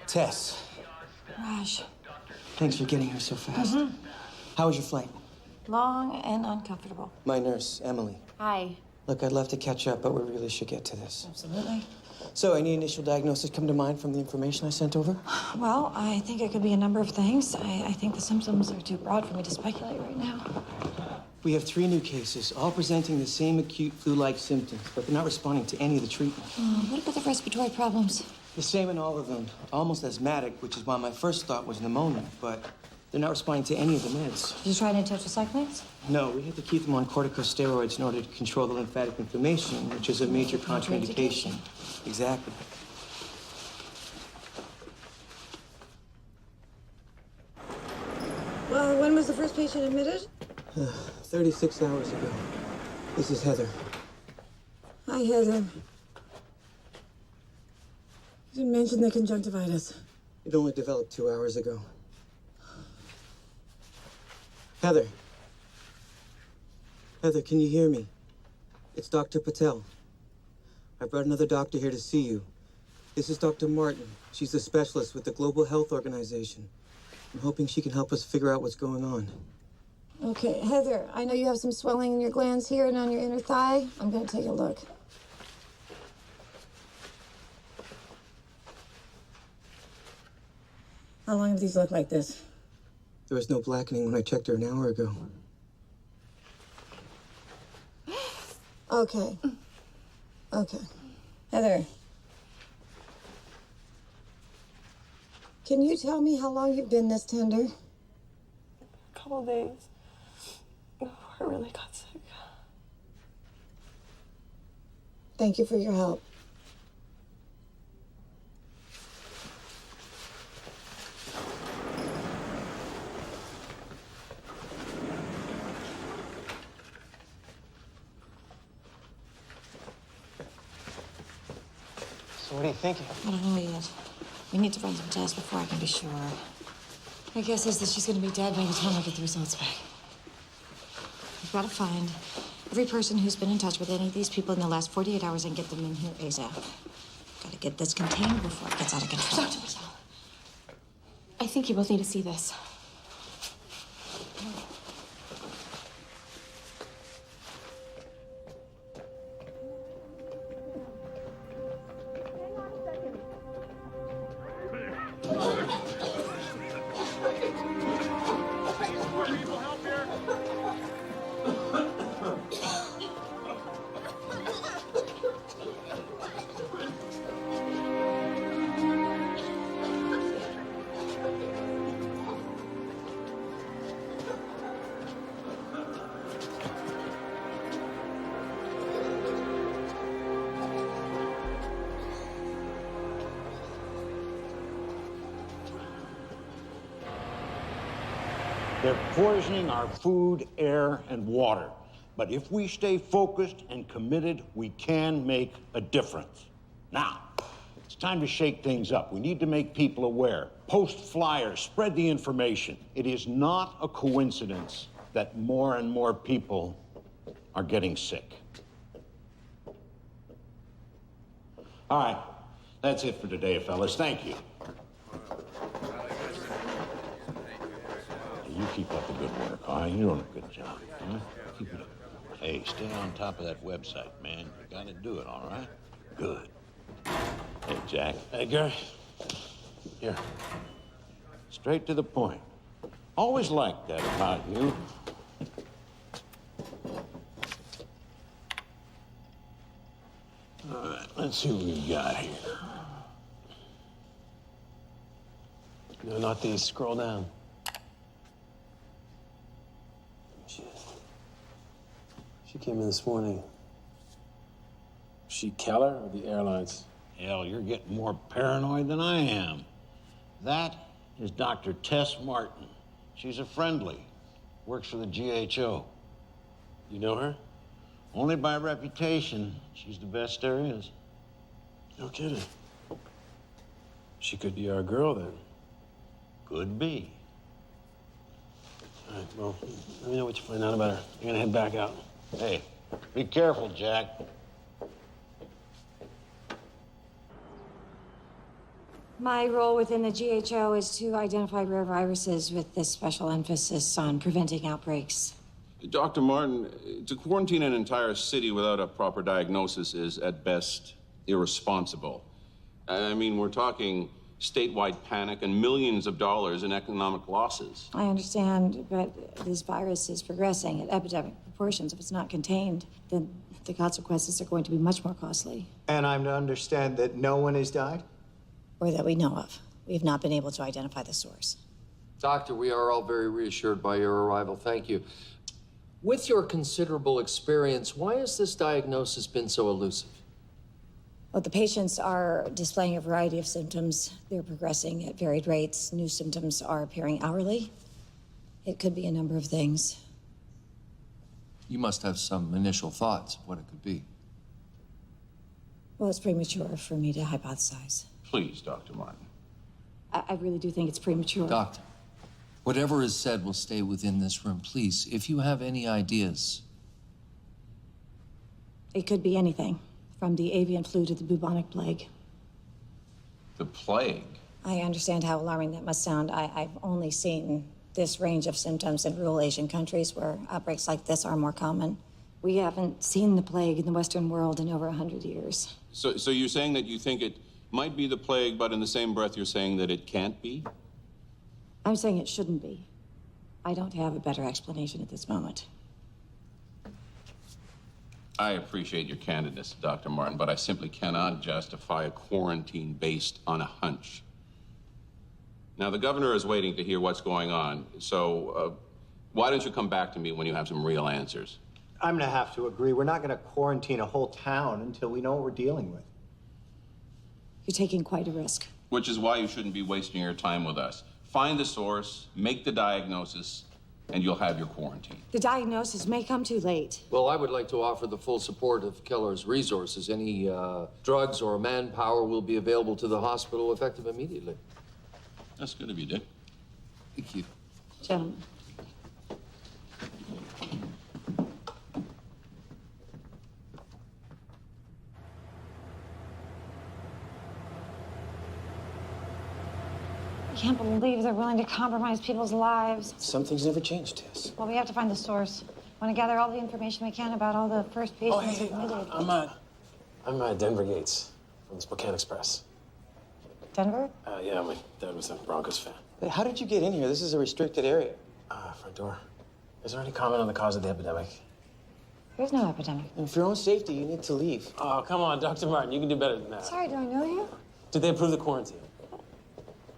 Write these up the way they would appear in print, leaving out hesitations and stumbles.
Tess, Raj. thanks for getting here so fast. How was your flight? Long and uncomfortable. My nurse, Emily. Hi. Look, I'd love to catch up, but we really should get to this. Absolutely. So, any initial diagnosis come to mind from the information I sent over? Well, I think it could be a number of things. I think the symptoms are too broad for me to speculate right now. We have 3 new cases, all presenting the same acute flu-like symptoms, but they're not responding to any of the treatment. What about the respiratory problems? The same in all of them. Almost asthmatic, which is why my first thought was pneumonia, but they're not responding to any of the meds. Did you try any tetracyclines? No, we had to keep them on corticosteroids in order to control the lymphatic inflammation, which is a major contraindication. Exactly. Well, when was the first patient admitted? 36 hours ago. This is Heather. Hi, Heather. You didn't mention the conjunctivitis. It only developed 2 hours ago. Heather. Heather, can you hear me? It's Dr. Patel. I brought another doctor here to see you. This is Dr. Martin. She's a specialist with the Global Health Organization. I'm hoping she can help us figure out what's going on. Okay, Heather, I know you have some swelling in your glands here and on your inner thigh. I'm gonna take a look. How long have these looked like this? There was no blackening when I checked her an hour ago. Okay. Okay. Heather. Can you tell me how long you've been this tender? A couple of days before I really got sick. Thank you for your help. So what are you thinking? I don't know yet. We need to run some tests before I can be sure. My guess is that she's going to be dead by the time I get the results back. We've got to find every person who's been in touch with any of these people in the last 48 hours and get them in here ASAP. Got to get this contained before it gets out of control. Dr. Patel, I think you both need to see this. They're poisoning our food, air, and water. But if we stay focused and committed, we can make a difference. Now, it's time to shake things up. We need to make people aware. Post flyers, spread the information. It is not a coincidence that more and more people are getting sick. All right, that's it for today, fellas. Thank you. You keep up the good work, all right? You're doing a good job. Huh? Keep it up. Hey, stay on top of that website, man. You gotta do it, all right? Good. Hey, Jack. Hey, Gary. Here. Straight to the point. Always liked that about you. All right, let's see what we've got here. No, not these. Scroll down. She came in this morning. She Keller or the airlines? Hell, you're getting more paranoid than I am. That is Dr. Tess Martin. She's a friendly. Works for the GHO. You know her? Only by reputation. She's the best there is. No kidding. She could be our girl then. Could be. All right, well, let me know what you find out about her. I'm gonna head back out. Hey, be careful, Jack. My role within the GHO is to identify rare viruses with this special emphasis on preventing outbreaks. Dr. Martin, to quarantine an entire city without a proper diagnosis is, at best, irresponsible. I mean, we're talking statewide panic and millions of dollars in economic losses. I understand, but this virus is progressing at epidemic proportions. If it's not contained, then the consequences are going to be much more costly. And I'm to understand that no one has died? Or that we know of. We've not been able to identify the source. Doctor, we are all very reassured by your arrival. Thank you. With your considerable experience, why has this diagnosis been so elusive? Well, the patients are displaying a variety of symptoms. They're progressing at varied rates. New symptoms are appearing hourly. It could be a number of things. You must have some initial thoughts of what it could be. Well, it's premature for me to hypothesize. Please, Dr. Martin. I really do think it's premature. Doctor, whatever is said will stay within this room. Please, if you have any ideas. It could be anything, from the avian flu to the bubonic plague. The plague? I understand how alarming that must sound. I've only seen this range of symptoms in rural Asian countries where outbreaks like this are more common. We haven't seen the plague in the Western world in over 100 years. So you're saying that you think it might be the plague, but in the same breath you're saying that it can't be? I'm saying it shouldn't be. I don't have a better explanation at this moment. I appreciate your candidness, Dr. Martin, but I simply cannot justify a quarantine based on a hunch. Now, the governor is waiting to hear what's going on, so why don't you come back to me when you have some real answers? I'm gonna have to agree. We're not gonna quarantine a whole town until we know what we're dealing with. You're taking quite a risk. Which is why you shouldn't be wasting your time with us. Find the source, make the diagnosis, and you'll have your quarantine. The diagnosis may come too late. Well, I would like to offer the full support of Keller's resources. Any drugs or manpower will be available to the hospital effective immediately. That's good of you, Dick. Thank you. Gentlemen. I can't believe they're willing to compromise people's lives. Some things never change, Tess. Well, we have to find the source. Want to gather all the information we can about all the first patients admitted. I'm Denver Gates from the Spokane Express. Denver? Yeah, my dad was a Broncos fan. But how did you get in here? This is a restricted area. Front door. Is there any comment on the cause of the epidemic? There's no epidemic. And for your own safety, you need to leave. Oh, come on, Dr. Martin. You can do better than that. Sorry, do I know you? Did they approve the quarantine?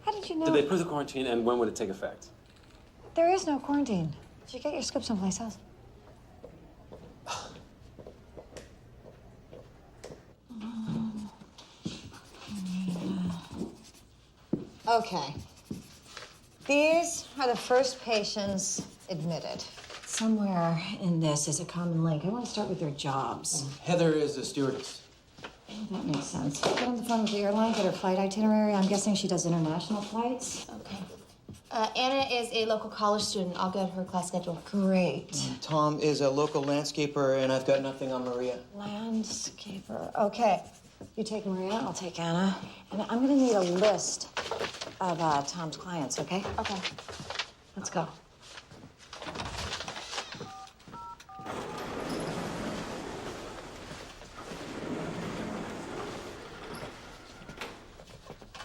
How did you know? Did they approve the quarantine, and when would it take effect? There is no quarantine. Did you get your script someplace else? Okay. These are the first patients admitted. Somewhere in this is a common link. I want to start with their jobs. Heather is a stewardess. That makes sense. Get on the phone with the airline, get her flight itinerary. I'm guessing she does international flights. Okay. Anna is a local college student. I'll get her class schedule. Great. Tom is a local landscaper, and I've got nothing on Maria. Landscaper. Okay. You take Maria, I'll take Anna. And I'm gonna need a list of Tom's clients, okay? Okay. Let's go.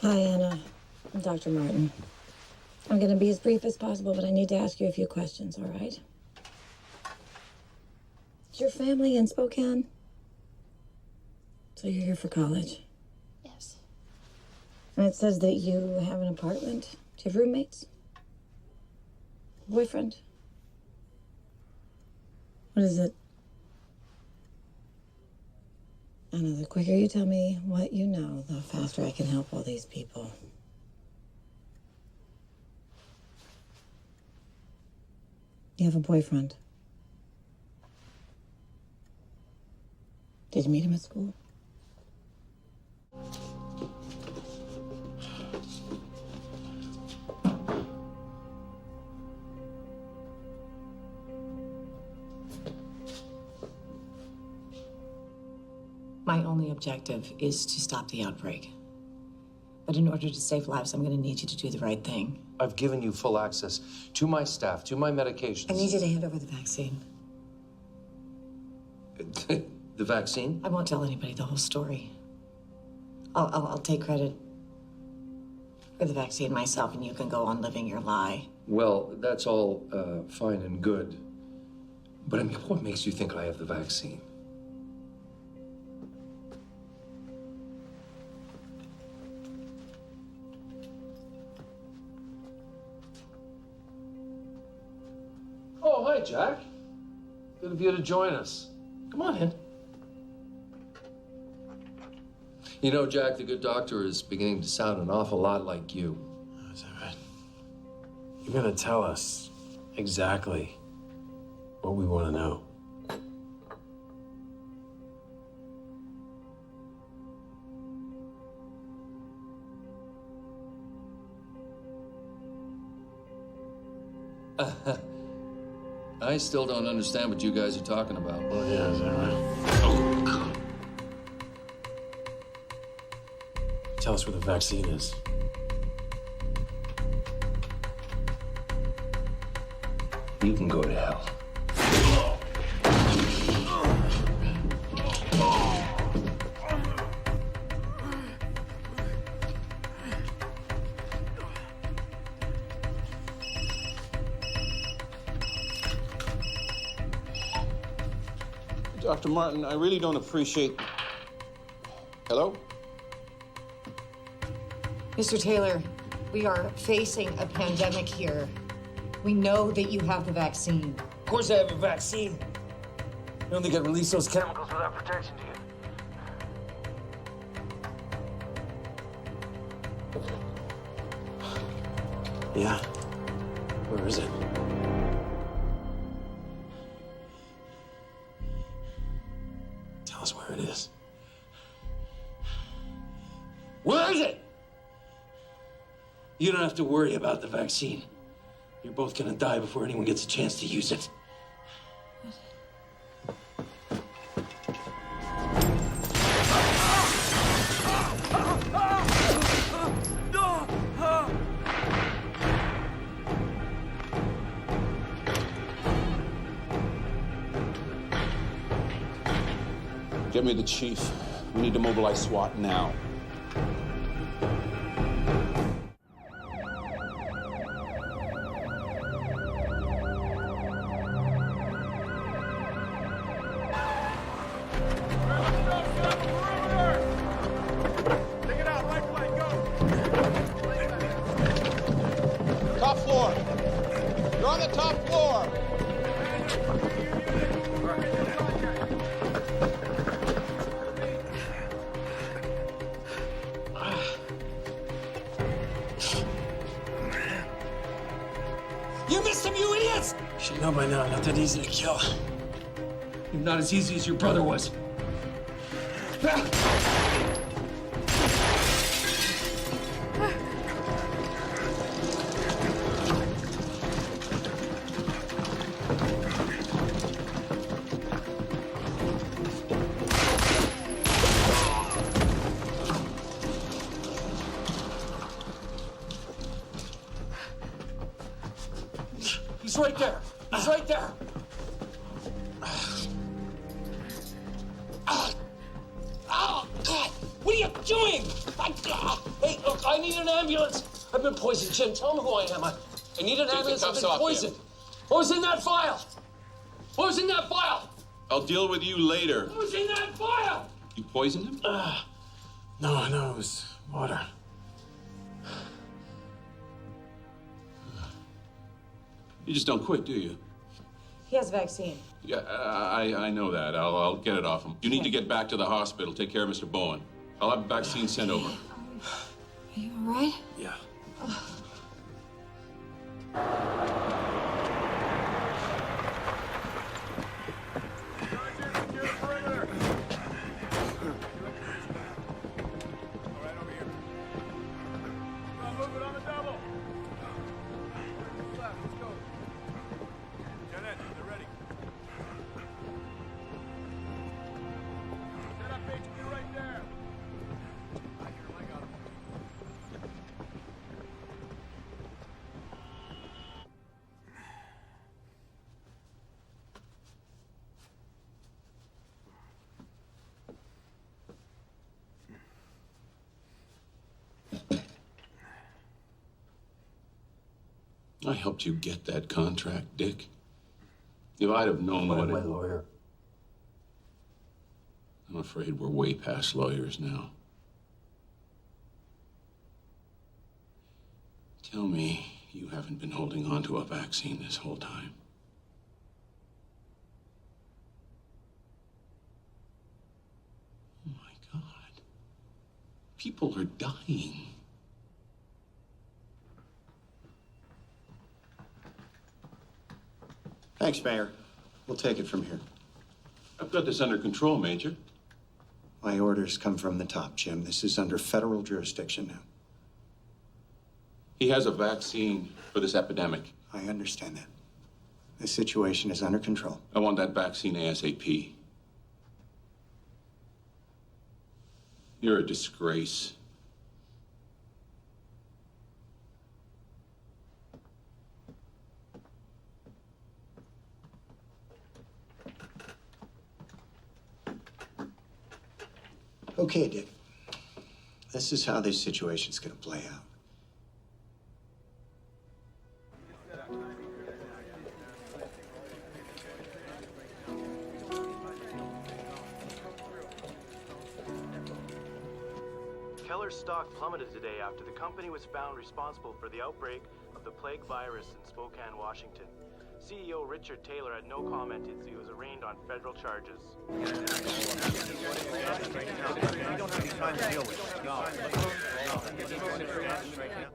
Hi, Anna. I'm Dr. Martin. I'm gonna be as brief as possible, but I need to ask you a few questions, all right? Is your family in Spokane? So you're here for college? Yes. And it says that you have an apartment. Do you have roommates? Boyfriend? What is it? Anna, the quicker you tell me what you know, the faster I can help all these people. You have a boyfriend. Did you meet him at school? My only objective is to stop the outbreak. But in order to save lives, I'm going to need you to do the right thing. I've given you full access to my staff, to my medications. I need you to hand over the vaccine. The vaccine? I won't tell anybody the whole story. I'll take credit for the vaccine myself, and you can go on living your lie. Well, that's all fine and good. But I mean, what makes you think I have the vaccine? Oh, hi, Jack. Good of you to join us. Come on in. You know, Jack, the good doctor is beginning to sound an awful lot like you. Oh, is that right? You're gonna tell us exactly what we want to know. I still don't understand what you guys are talking about. Oh, yeah, is that right? Tell us where the vaccine is. You can go to hell. Dr. Martin, I really don't appreciate... Hello? Mr. Taylor, we are facing a pandemic here. We know that you have the vaccine. Of course I have a vaccine. You don't think I'd release those chemicals without protection, do you? Yeah. Where is it? Tell us where it is. Where is it? You don't have to worry about the vaccine. You're both gonna die before anyone gets a chance to use it. Get me the chief. We need to mobilize SWAT now. Top floor. You're on the top floor. You missed him, you idiots! You should know by now, not that easy to kill. You're not as easy as your brother was. He's right there. He's right there. Oh, God! What are you doing? Hey, look, I need an ambulance. I've been poisoned, Jim. Tell me who I am. I need an ambulance. I've been poisoned. What was in that file? What was in that file? I'll deal with you later. What was in that file? You poisoned him? No, it was water. You just don't quit, do you? He has a vaccine. Yeah, I know that. I'll get it off him. You need to get back to the hospital. Take care of Mr. Bowen. I'll have a vaccine sent over. Are you all right? Yeah. I helped you get that contract, Dick. If I'd have known what My lawyer. I'm afraid we're way past lawyers now. Tell me you haven't been holding on to a vaccine this whole time. Oh my God. People are dying. Thanks, Mayor. We'll take it from here. I've got this under control, Major. My orders come from the top, Jim. This is under federal jurisdiction now. He has a vaccine for this epidemic. I understand that. The situation is under control. I want that vaccine ASAP. You're a disgrace. Okay, Dick. This is how this situation's gonna play out. Keller's stock plummeted today after the company was found responsible for the outbreak of the plague virus in Spokane, Washington. CEO Richard Taylor had no comment as he was arraigned on federal charges.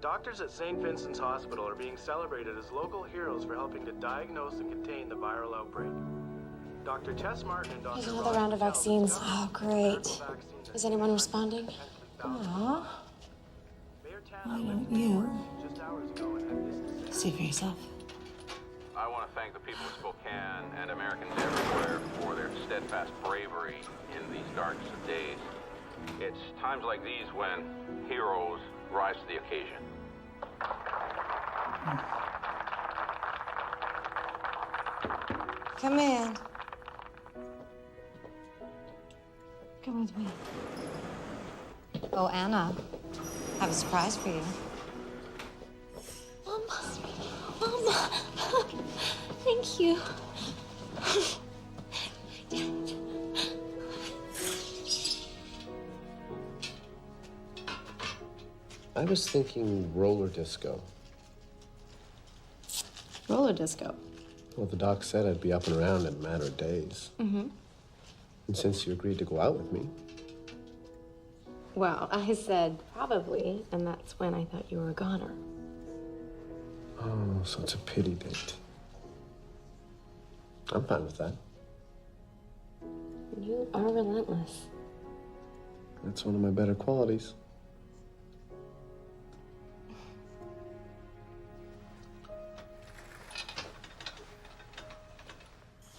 Doctors at St. Vincent's Hospital are being celebrated as local heroes for helping to diagnose and contain the viral outbreak. Dr. Tess Martin and Dr. There's another round of vaccines. Oh, great. Is anyone responding? Aw. Why don't you see for yourself? I want to thank the people of Spokane and Americans everywhere for their steadfast bravery in these darkest of days. It's times like these when heroes rise to the occasion. Come in. Come with me. Oh, Anna, I have a surprise for you. Mama, thank you. I was thinking roller disco. Roller disco. Well, the doc said I'd be up and around in a matter of days. Mm-hmm. And since you agreed to go out with me, Well, I said probably, and that's when I thought you were a goner. oh, so it's a pity date. I'm fine with that. You are relentless. That's one of my better qualities.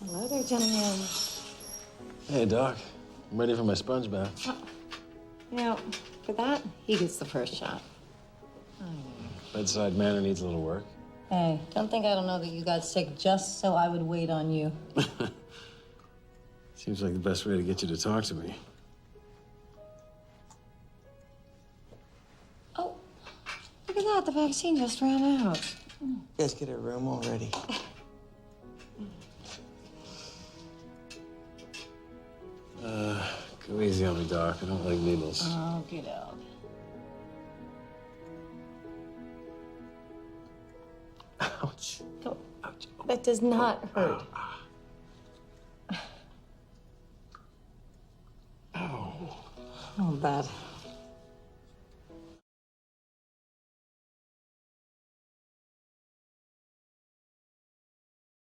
Hello there, gentlemen. Hey, Doc. I'm ready for my sponge bath. You know, for that, he gets the first shot. Bedside manner needs a little work. Hey, don't think I don't know that you got sick just so I would wait on you. Seems like the best way to get you to talk to me. Oh, look at that. The vaccine just ran out. You guys get a room already. Go easy on me, Doc. I don't like needles. Oh, get out. Ouch. Oh, ouch. That does not hurt. Ow. Oh, bad.